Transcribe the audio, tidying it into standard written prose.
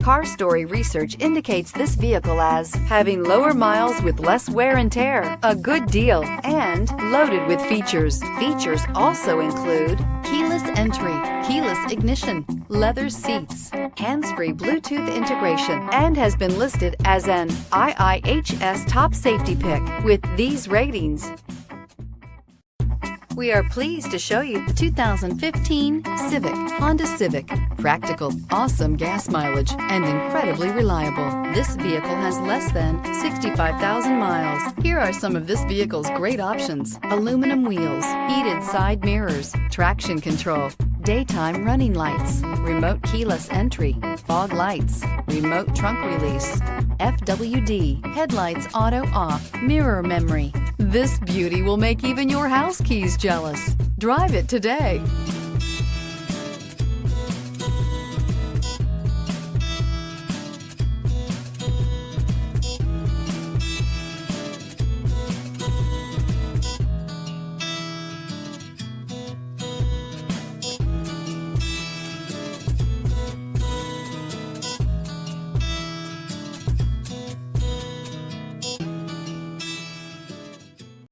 Car Story research indicates this vehicle as having lower miles with less wear and tear, a good deal, and loaded with features. Features also include keyless entry, keyless ignition, leather seats, hands-free Bluetooth integration, and has been listed as an IIHS top safety pick with these ratings. We are pleased to show you the 2015 Honda Civic. Practical, awesome gas mileage, and incredibly reliable. This vehicle has less than 65,000 miles. Here are some of this vehicle's great options: aluminum wheels, heated side mirrors, traction control, daytime running lights, remote keyless entry, fog lights, remote trunk release, FWD, headlights auto off, mirror memory. This beauty will make even your house keys jealous. Drive it today.